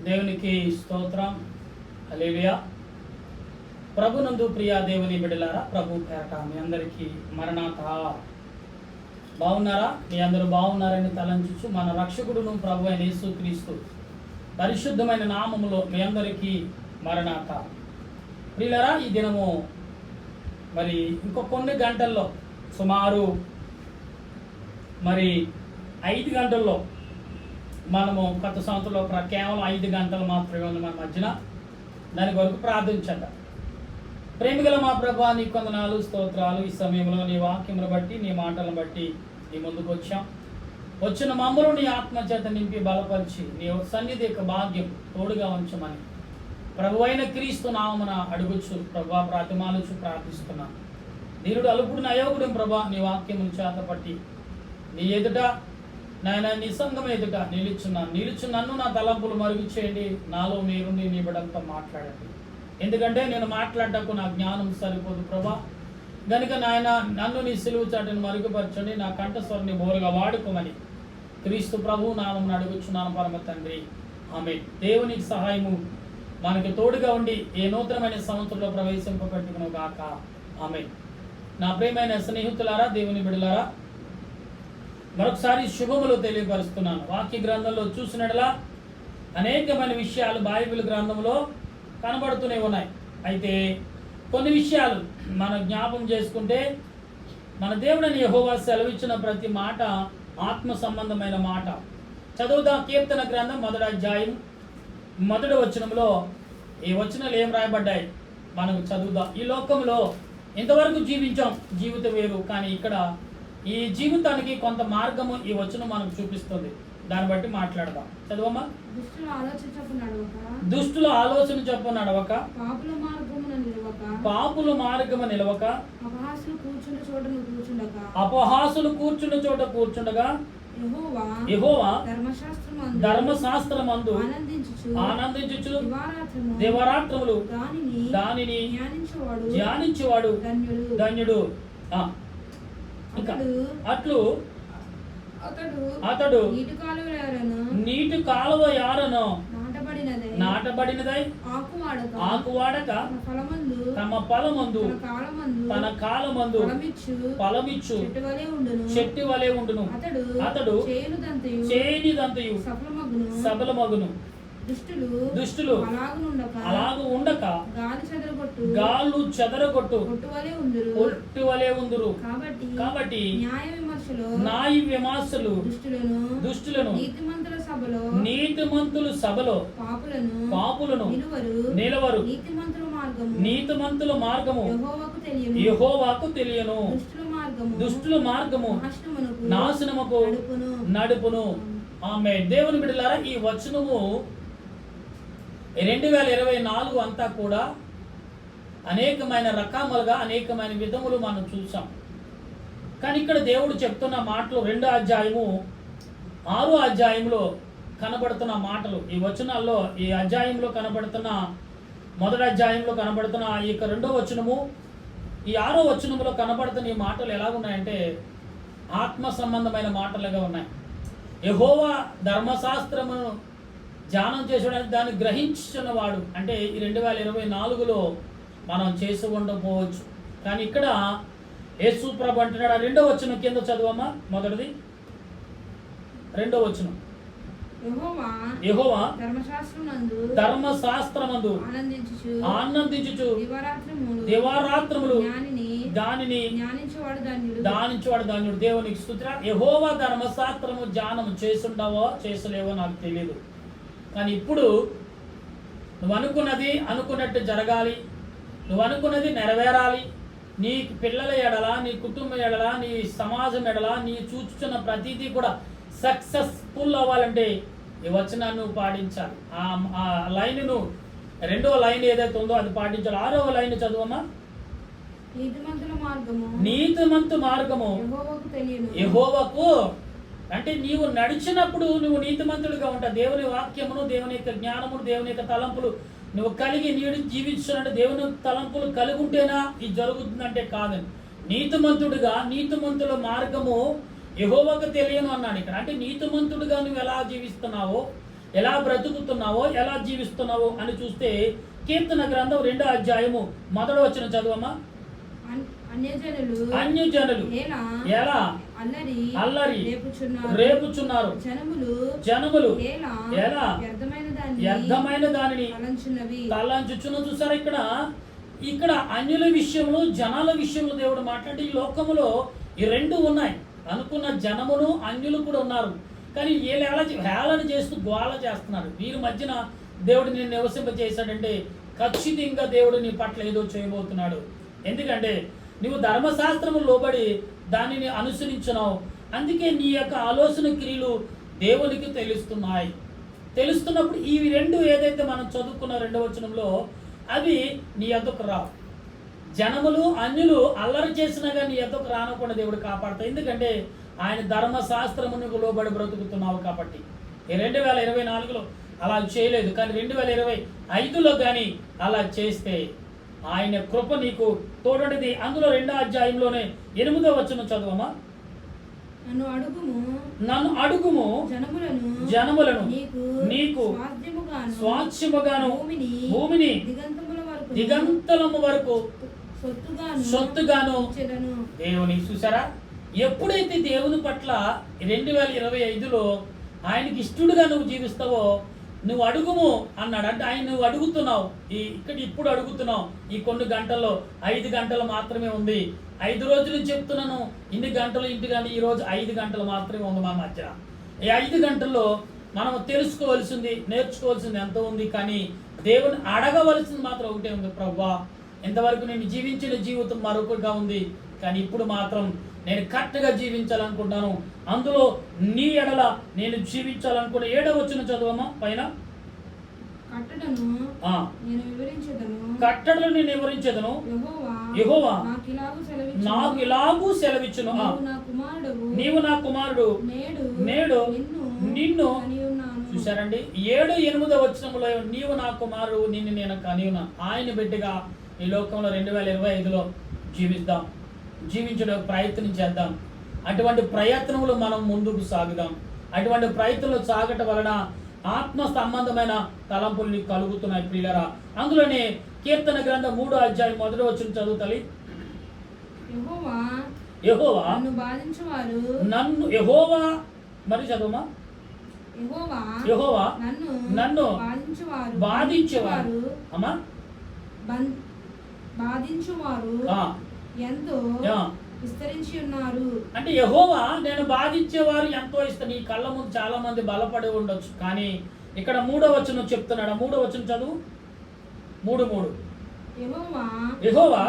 దేవునికి స్తోత్రం. హల్లెలూయా. ప్రభునందు ప్రియా దేవుని బిడ్డలారా, ప్రభు పేరట మీ అందరికీ మరణాత. బాగున్నారా? మీ అందరూ బాగున్నారని తలంచుచు మన రక్షకుడును ప్రభు అయిన యేసుక్రీస్తు పరిశుద్ధమైన నామములో మీ అందరికీ మరణాత. ప్రియులారా, ఈ దినము మరి ఇంకో కొన్ని గంటల్లో సుమారు 5 గంటల్లో మనము కొత్త సంవత్సరంలో కేవలం 5 గంటలు మాత్రమే ఉంది మన మధ్యన. దాని కొరకు ప్రార్థించండి. ప్రేమిగల మా ప్రభా, నీ కొందనాలు, స్తోత్రాలు. ఈ సమయంలో నీ వాక్యమును బట్టి, నీ మాటలను బట్టి నీ ముందుకు వచ్చాం. వచ్చిన మమ్మల్ని నీ ఆత్మచేత నింపి బలపరిచి నీ సన్నిధి యొక్క భాగ్యం తోడుగా ఉంచమని ప్రభు అయిన క్రీస్తు నామమున అడుగుచు ప్రభా ప్రాతిమాలుచు ప్రార్థిస్తున్నాను. దీనుడు అలుపుడు అయోగుడు ప్రభా, నీ వాక్యమును చేత పట్టి నీ ఎదుట నాయన నీ సంఘం ఎదుట నిలుచు నన్ను నా తలంపులు మరుగు చేయండి. నాలో మీరుండి నీ బిడ్డలతో మాట్లాడండి. ఎందుకంటే నేను మాట్లాడటకు నా జ్ఞానం సరిపోదు ప్రభా. గనుక నాయన నన్ను నీ సిలువు చాటును మరుగుపరచండి. నా కంఠస్వరాన్ని బోరుగా వాడుకోమని క్రీస్తు ప్రభు నామమున అడుగుచున్నాను పరమ తండ్రి, ఆమేన్. దేవునికి సహాయము మనకు తోడుగా ఉండి ఏ నూతనమైన సంవత్సరంలో ప్రవేశింపబెట్టుకును గాక, ఆమేన్. నా ప్రియమైన స్నేహితులారా, దేవుని బిడ్డలారా, మరొకసారి శుభములు తెలియపరుస్తున్నాను. వాక్య గ్రంథంలో చూసినట్లా అనేకమైన విషయాలు బైబిల్ గ్రంథంలో కనబడుతూనే ఉన్నాయి. అయితే కొన్ని విషయాలు మనం జ్ఞాపం చేసుకుంటే మన దేవుడని యెహోవా సెలవిచ్చిన ప్రతి మాట ఆత్మ సంబంధమైన మాట. చదువుదా కీర్తన గ్రంథం 1వ అధ్యాయం 1వ వచనంలో ఈ వచనాలు ఏం రాయబడ్డాయి మనకు చదువుదా. ఈ లోకంలో ఇంతవరకు జీవించాం, జీవితం వేరు, కానీ ఇక్కడ ఈ జీవితానికి కొంత మార్గము ఈ వచనం మనకు చూపిస్తుంది. దాన్ని బట్టి మాట్లాడదాం. చదవమ్మా. దుష్టుల ఆలోచన చొప్పున నడవక, పాపుల మార్గము నిలవక, అపహాసులు కూర్చున్న చోట కూర్చుండగా యెహోవా ధర్మశాస్త్రమందు ఆనందించుచు దివారాత్రములు దానిని ధ్యానించువాడు ధన్యుడు. అతడు నీటి కాలువ యారను నాటబడినదై ఆకువాడక తమ ఫలమందు తన కాలమందు ఫలమిచ్చు చెట్టు వలె ఉండును. అతడు చేయనిదంతయు సఫలమగును. దుష్టులు అలాగు ఉండక గాలు చెదరగొట్టు కొట్టు వలె ఉందురు. కాబట్టి న్యాయ విమర్శలు దుష్టులను నీతిమంతుల సభలో పాపులను నిలవరు. నీతిమంతుల మార్గము యెహోవాకు తెలియను. దుష్టుల మార్గము నాశనముకు నడుపును. ఆమేన్. దేవుని బిడ్డలారా, ఈ వచనము 2024 అంతా కూడా అనేకమైన రకాలుగా అనేకమైన విధములు మనం చూసాం. కానీ ఇక్కడ దేవుడు చెప్తున్న మాటలు 2వ అధ్యాయము 6వ అధ్యాయంలో కనబడుతున్న మాటలు, ఈ వచనాల్లో ఈ అధ్యాయంలో కనబడుతున్న 1వ అధ్యాయంలో కనబడుతున్న ఈ 2వ వచనము, ఈ 6వ వచనములో కనబడుతున్న ఈ మాటలు ఎలాగున్నాయంటే ఆత్మ సంబంధమైన మాటలుగా ఉన్నాయి. యెహోవా ధర్మశాస్త్రమును ధ్యానం చేసేవాడు, దాన్ని గ్రహించినవాడు. అంటే ఈ 2024లో మనం చేసి ఉండకపోవచ్చు. కానీ ఇక్కడ యేసు ప్రభు అంటున్నాడు. 2వ వచనం కింద చదువమ్మా. మొదటిది 2వ వచనం. యెహోవా ధర్మశాస్త్రమందు ఆనందించుచు దివారాత్రములు దానిని ధ్యానించువాడు ధన్యుడు. దేవునికి స్తుతి. యెహోవా ధర్మశాస్త్రము ధ్యానం చేసుండవో చేసలేవో నాకు తెలియదు, కానీ ఇప్పుడు నువ్వు అనుకున్నట్టు జరగాలి, నువ్వు అనుకున్నది నెరవేరాలి. నీ పిల్లల ఎడల, నీ కుటుంబం ఎడల, నీ సమాజం ఎడల, నీ చూచుచున్న ప్రతిదీ కూడా సక్సెస్ఫుల్ అవ్వాలంటే ఈ వచనాన్ని నువ్వు పాటించాలి. ఆ లైన్ను 2వ లైన్ ఏదైతే ఉందో అది పాటించాలి. 6వ లైన్ చదువమ్మా. నీతిమంతు మార్గము యెహోవాకు. అంటే నీవు నడిచినప్పుడు నువ్వు నీతిమంతుడిగా ఉంటావు. దేవుని వాక్యమును, దేవుని యొక్క జ్ఞానమును, దేవుని యొక్క తలంపులు నువ్వు కలిగి నీడు జీవించున్నట్టు దేవుని తలంపులు కలిగి ఉంటేనా ఇది జరుగుతుందంటే కాదని. నీతిమంతుడిగా, నీతిమంతుల మార్గము యెహోవాకు తెలియను అన్నాడు ఇక్కడ. అంటే నీతిమంతుడిగా నువ్వు ఎలా జీవిస్తున్నావో, ఎలా బ్రతుకుతున్నావో, ఎలా జీవిస్తున్నావో అని చూస్తే కీర్తన గ్రంథం 2వ అధ్యాయము 1వ వచనం చదువమ్మా. అన్యజనులు ఎలా అల్లరి రేపుచున్నారు, జనములు ఎలా వ్యర్థమైన దానిని తలంచుచున్న. చూసారా, ఇక్కడ అన్యుల విషయంలో, జనాల విషయంలో దేవుడు మాట్లాడి ఈ లోకములో ఈ రెండు ఉన్నాయి. అనుకున్న జనములు అన్యులు కూడా ఉన్నారు. కానీ వీళ్ళు హేళన చేస్తూ గోళ చేస్తున్నారు. వీరి మధ్యన దేవుడు నేను నివసింపజేశాడంటే ఖచ్చితంగా దేవుడు నీ పట్ల ఏదో చేయబోతున్నాడు. ఎందుకంటే నువ్వు ధర్మశాస్త్రము లోబడి దానిని అనుసరించున్నావు. అందుకే నీ యొక్క ఆలోచన క్రియలు దేవునికి తెలుస్తున్నప్పుడు ఇవి రెండు ఏదైతే మనం చదువుకున్న 2వ వచనంలో అవి నీ యొద్దకు రావు. జనములు అన్యులు అల్లరి చేసినా కానీ నీ యొద్దకు రానకుండా దేవుడు కాపాడతాడు. ఎందుకంటే ఆయన ధర్మశాస్త్రమునకు లోబడి బ్రతుకుతున్నావు కాబట్టి. 2024లో అలా చేయలేదు, కానీ 2025లో కానీ అలా చేస్తే ఆయన కృప నీకు తోడనిది. అందులో 2వ అధ్యాయంలోనే 8వ వచనం చదువమ్మా. నన్ను అడుగుము జనములను నీకు స్వాస్థ్యముగాను భూమిని దిగంతలము వరకు సొత్తుగాను దేవుని. చూసారా, ఎప్పుడైతే దేవుని పట్ల 2025లో ఆయనకి ఇష్టడుగా నువ్వు జీవిస్తావో నువ్వు అడుగుము అన్నాడు. అంటే ఆయన నువ్వు అడుగుతున్నావు, ఇప్పుడు అడుగుతున్నావు. ఈ కొన్ని గంటల్లో 5 గంటలు మాత్రమే ఉంది. 5 రోజులు చెప్తున్నాను ఇన్ని గంటలు ఇంటి, కానీ ఈరోజు 5 గంటలు మాత్రమే ఉంది మా మధ్య. ఈ 5 గంటల్లో మనం తెలుసుకోవాల్సింది, నేర్చుకోవాల్సింది ఎంతో ఉంది. కానీ దేవుని అడగవలసింది మాత్రం ఒకటే ఉంది. ప్రభువా, ఇంతవరకు నేను జీవించిన జీవితం మరొకటిగా ఉంది, కానీ ఇప్పుడు మాత్రం నేను కరెక్ట్గా జీవించాలనుకుంటాను. అందులో నీ ఎడల నేను జీవించాలనుకున్న 7వ వచనం చదువమ్మా. పైన కట్టడలు నేను వివరించేదను, యెహోవా నాకు ఇలాగూ సెలవిచ్చును. నీవు నా కుమారుడు, నేడు నిన్ను. చూసారండి, 7, 8వ వచనంలో నీవు నా కుమారుడు, నిన్ను నేను కనియున్నా. ఆయన బిడ్డగా ఈ లోకంలో 2025లో జీవించడానికి ప్రయత్నం చేద్దాం. అటువంటి ప్రయత్నములు మనం ముందుకు సాగుదాం. అటువంటి ప్రయత్నంలో సాగటం వలన ఆత్మ సంబంధమైన తలంపులు నీకు కలుగుతున్నాయి ప్రియులరా. అందులోనే కీర్తన గ్రంథం 3వ అధ్యాయం 1వ వచనం చదువుతాలి. యెహోవా మరి చదువుమా. యెహోవా నన్ను బాధించేవారు అమ్మా ఎంతో విస్తరించి ఉన్నారు. అంటే యెహోవా నేను బాధించేవారు ఎంతో ఇస్తాను. ఈ కళ్ళ ముందు చాలా మంది బలపడి ఉండొచ్చు, కానీ ఇక్కడ 3వ వచనం చెప్తున్నాడు. 3వ వచనం చదువు. 3:3 యెహోవా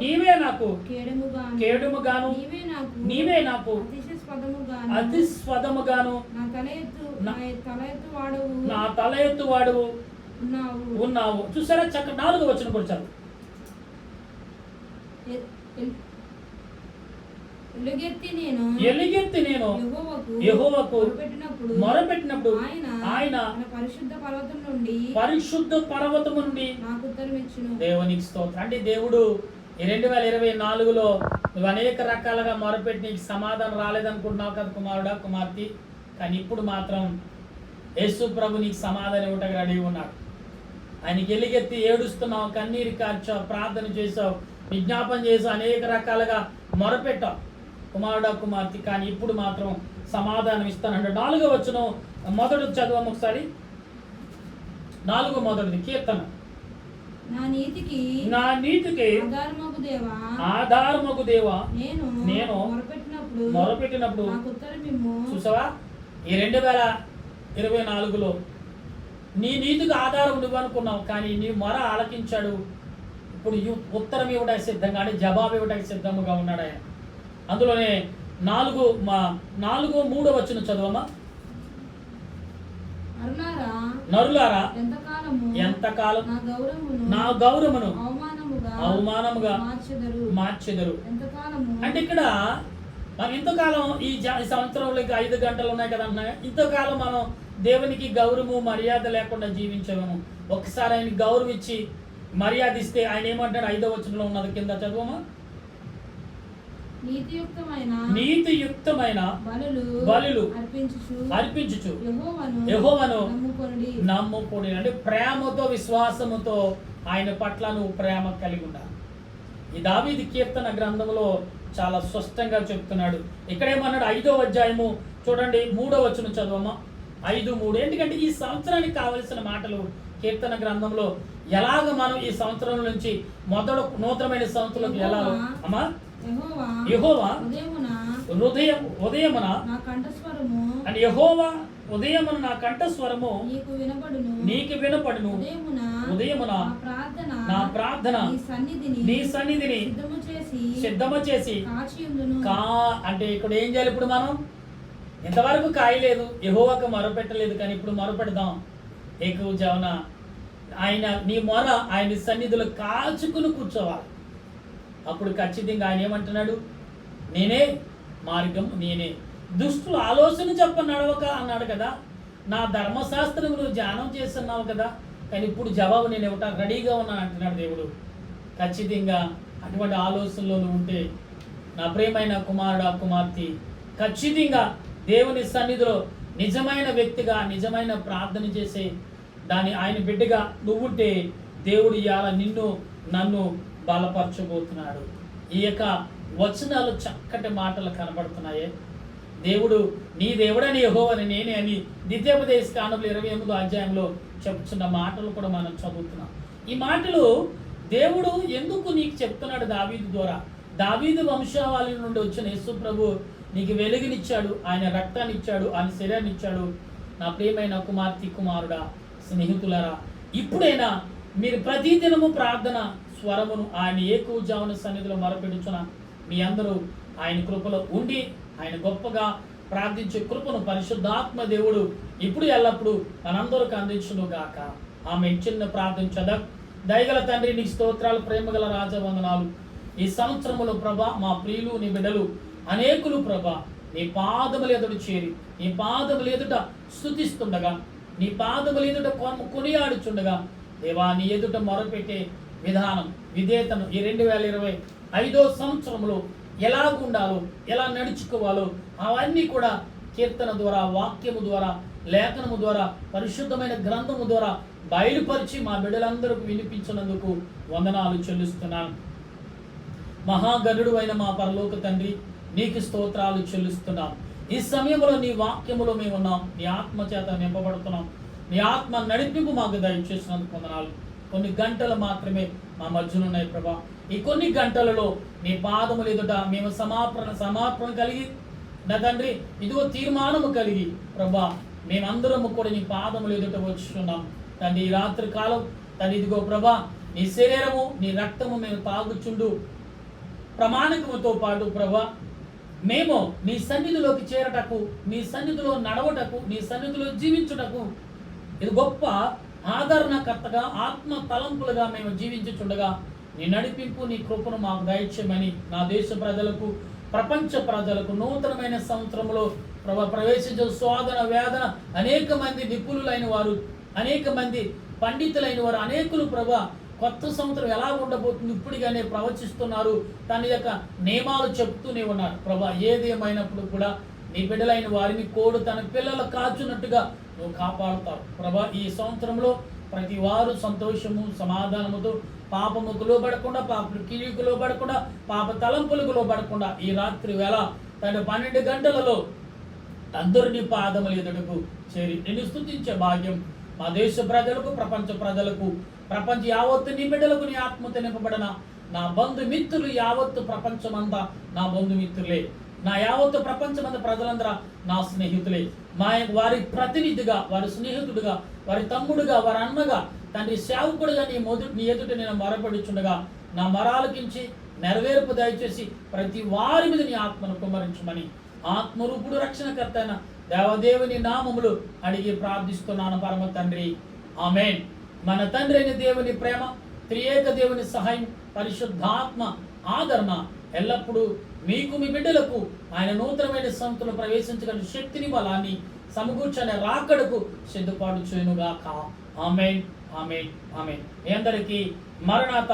నీవే నాకు కేడుముగాను, నీవే నాకు అతిస్పదముగాను, నా తల ఎత్తు వాడువు ఉన్నావు. చూసారా, చక్క 4వ వచనం కూడా చదువు. ఎలుగెత్తి నేను యెహోవాకు మొరపెట్టినప్పుడు ఆయన పరిశుద్ధ పర్వతము నుండి దేవునికి స్తోత్రం. అంటే దేవుడు 2024లో నువ్వు అనేక రకాలుగా మొరపెట్టి నీకు సమాధానం రాలేదనుకుంటున్నావు కదా కుమారుడా, కుమార్తె. కానీ ఇప్పుడు మాత్రం యేసు ప్రభు నీకు సమాధానం ఇవ్వటం రెడీ ఉన్నాడు. ఆయనకి ఎలుగెత్తి ఏడుస్తున్నావు, కన్నీరు కార్చావు, ప్రార్థన చేసావు, విజ్ఞాపన చేసావు, అనేక రకాలుగా మొరపెట్టావు కుమారుడా, కుమార్తె. కానీ ఇప్పుడు మాత్రం సమాధానం ఇస్తానంటే 4వ వచనం మొదటి చదువు ఒకసారి. 4:1 కీర్తన. నా నీతికి ఆధారమగు దేవా నేను మొరపెట్టినప్పుడు చూసావా, ఈ 2024లో నీ నీతికి ఆధారం నువ్వనుకున్నావు, కానీ నీ మొర ఆలకించాడు. ఇప్పుడు ఉత్తరం ఇవ్వడానికి సిద్ధంగా, అంటే జవాబు ఇవ్వడానికి సిద్ధంగా ఉన్నాడు ఆయన. అందులోనే 4:3 వచనం చదవమ్మా. నరులారా ఎంతకాలం నా గౌరవమును అవమానముగా మార్చెదరు. అంటే ఇక్కడ మనం ఇంతకాలం ఈ సంవత్సరంలో 5 గంటలు ఉన్నాయి కదా అన్నా, ఇంతకాలం మనం దేవునికి గౌరవము మర్యాద లేకుండా జీవించాము. ఒకసారి ఆయన గౌరవం ఇచ్చి మర్యాద ఇస్తే ఆయన ఏమంటాడు? 5వ వచనంలో ఉన్నది, కింద చదవమా. నీతియుక్తమైన బలులు అర్పించుచు యెహోవాను నమ్ముకొనుడి. అంటే ప్రేమతో విశ్వాసముతో ఆయన పట్ల నువ్వు ప్రేమ కలిగి ఉండాలి. ఈ దావీదు కీర్తన గ్రంథంలో చాలా స్పష్టంగా చెప్తున్నాడు. ఇక్కడేమన్నాడు? 5వ అధ్యాయము చూడండి 3వ వచనం చదవమ్మా. 5:3. ఎందుకంటే ఈ సంవత్సరానికి కావలసిన మాటలు కీర్తన గ్రంథంలో ఎలాగ మనం ఈ సంవత్సరం నుంచి మొదటి నూతనమైన సంవత్సరంలోకి ఎలా అమ్మా యెహోవా ఉదయమున అంటే యెహోవా ఉదయమున నా కంఠస్వరము నీకు వినపడును. ఉదయమున నా ప్రార్థన నీ సన్నిధిని సిద్ధము చేసి అంటే ఇక్కడ ఏం చేయాలి? ఇప్పుడు మనం ఇంతవరకు కాయలేదు, యెహోవాకు మొరపెట్టలేదు, కానీ ఇప్పుడు మొరపెడదాం. ఎక్కువ జవన ఆయన నీ మొర ఆయన సన్నిధిలో కాచుకుని కూర్చోవాలి. అప్పుడు ఖచ్చితంగా ఆయన ఏమంటున్నాడు? నేనే మార్గం, నేనే దుష్టుల ఆలోచన చెప్ప నడవక అన్నాడు కదా. నా ధర్మశాస్త్రం నువ్వు ధ్యానం చేస్తున్నావు కదా, కానీ ఇప్పుడు జవాబు నేను ఇవ్వటానికి రెడీగా ఉన్నాను అంటున్నాడు దేవుడు. ఖచ్చితంగా అటువంటి ఆలోచనలో నువ్వు ఉంటే నా ప్రియమైన కుమారుడా కుమార్తె, ఖచ్చితంగా దేవుని సన్నిధిలో నిజమైన వ్యక్తిగా నిజమైన ప్రార్థన చేసే దాని ఆయన బిడ్డగా నువ్వుంటే దేవుడు ఇవాళ నిన్ను నన్ను బలపరచబోతున్నాడు. ఈ యొక్క వచనాలు చక్కటి మాటలు కనబడుతున్నాయే. దేవుడు నీ దేవుడని యెహోవాని నేనే అని ద్వితీయోపదేశ కాండములు 28వ అధ్యాయంలో చెప్తున్న మాటలు కూడా మనం చదువుతున్నాం. ఈ మాటలు దేవుడు ఎందుకు నీకు చెప్తున్నాడు? దావీదు ద్వారా. దావీదు వంశావళి నుండి వచ్చిన యేసు ప్రభు నీకు వెలుగునిచ్చాడు, ఆయన రక్తాన్ని ఇచ్చాడు, ఆయన శరీరాన్ని ఇచ్చాడు. నా ప్రియమైన కుమార్తె కుమారుడా స్నేహితులరా, ఇప్పుడైనా మీరు ప్రతిదినము ప్రార్థన స్వరమును ఆయన ఏకూజావున సన్నిధిలో మొరపెడుచున మీ అందరూ ఆయన కృపలో ఉండి ఆయన గొప్పగా ప్రార్థించే కృపను పరిశుద్ధాత్మ దేవుడు ఇప్పుడు ఎల్లప్పుడూ మనందరికి అందించును గాక. ఆమె చిన్న ప్రార్థించద. దయగల తండ్రి నీ స్తోత్రాలు, ప్రేమగల రాజవందనాలు. ఈ సంవత్సరములో ప్రభా మా ప్రియులు నీ బిడ్డలు అనేకులు ప్రభా నీ పాదముల ఎదుట చేరి నీ పాదముల ఎదుట స్తుతిస్తుండగా నీ పాదముల ఎదుట కొనియాడుచుండగా దేవా నీ ఎదుట మొరపెట్టే విధానం విధేయతను ఈ 2025వ సంవత్సరంలో ఎలాగుండాలో ఎలా నడుచుకోవాలో అవన్నీ కూడా కీర్తన ద్వారా, వాక్యము ద్వారా, లేఖనము ద్వారా, పరిశుద్ధమైన గ్రంథము ద్వారా బయలుపరిచి మా బిడ్డలందరికీ వినిపించినందుకు వందనాలు చెల్లిస్తున్నాను. మహాగణుడు అయిన మా పరలోక తండ్రి నీకు స్తోత్రాలు చెల్లిస్తున్నాం. ఈ సమయంలో నీ వాక్యములో మేము ఉన్నాం, నీ ఆత్మ చేత నింపబడుతున్నాం. నీ ఆత్మ నడిపింపు మాకు దయచేసినందుకు వందనాలు. కొన్ని గంటలు మాత్రమే మా మధ్యన ఉన్నాయి ప్రభా. ఈ కొన్ని గంటలలో నీ పాదములు ఎదుట మేము సమాపణ కలిగి నా తండ్రి ఇదిగో తీర్మానము కలిగి ప్రభా మేమందరము కూడా నీ పాదములు ఎదుట వచ్చున్నాం తండ్రి. ఈ రాత్రి కాలం తండ్రి ఇదిగో ప్రభా నీ శరీరము నీ రక్తము మేము తాగుచుండు ప్రమాణకముతో పాటు ప్రభా మేము నీ సన్నిధిలోకి చేరటకు, నీ సన్నిధిలో నడవటకు, నీ సన్నిధిలో జీవించుటకు ఇది గొప్ప ఆదరణకర్తగా ఆత్మ తలంపులుగా మేము జీవించుచుండగా నీ నడిపింపు నీ కృపను మాకు దయచేయమని నా దేశ ప్రజలకు, ప్రపంచ ప్రజలకు నూతనమైన సంవత్సరంలో ప్రవేశించే శోధన వేదన అనేక మంది నిపుణులైన వారు, అనేక మంది పండితులైన వారు, అనేకులు ప్రభా కొత్త సంవత్సరం ఎలా ఉండబోతుంది ఇప్పుడుగానే ప్రవచిస్తున్నారు. తన యొక్క నియమాలు చెప్తూనే ఉన్నారు ప్రభా. ఏదేమైనప్పుడు కూడా నీ బిడ్డలైన వారిని కోడు తన పిల్లలు కాచున్నట్టుగా నువ్వు కాపాడుతావు ప్రభా. ఈ సంవత్సరంలో ప్రతి వారు సంతోషము సమాధానముతో పాపముకు లోబడకుండా, పాప కిరీకు లోబడకుండా, పాప తలంపులకు లోబడకుండా ఈ రాత్రి వేళ తన 12 గంటలలో అందరినీ పాదముల ఎదుటకు చేరి నిన్ను స్తుతించే భాగ్యం మా దేశ ప్రజలకు, ప్రపంచ ప్రజలకు, ప్రపంచ యావత్తు నీ బిడ్డలకు నీ ఆత్మతో నింపబడిన నా బంధుమిత్రులు యావత్తు ప్రపంచమంతా నా బంధుమిత్రులే, నా యావత్తు ప్రపంచమంతా ప్రజలందరూ నా స్నేహితులే. వారి ప్రతినిధిగా, వారి స్నేహితుడిగా, వారి తమ్ముడుగా, వారి అన్నగా, తండ్రి సేవకుడుగా నీ ఎదుట నేను మొరపడుచుండగా నా మొరాలకించి నెరవేర్పు దయచేసి ప్రతి వారి మీద నీ ఆత్మను కుమ్మరించమని ఆత్మరూపుడు రక్షణకర్త అయిన దేవదేవుని నామములు అడిగి ప్రార్థిస్తున్నాను పరమ తండ్రి, ఆమేన్. మన తండ్రి అయిన దేవుని ప్రేమ, త్రియేక దేవుని సహాయం, పరిశుద్ధాత్మ ఆదరణ ఎల్లప్పుడూ మీకు మీ బిడ్డలకు ఆయన నూతనమైన సంవత్సరంలో ప్రవేశించగల శక్తిని, బలాన్ని సమకూర్చని రాకడకు సిద్ధపాటు చేయనుగాక. ఆమేన్, ఆమేన్, ఆమేన్. మీ అందరికీ మరణాత.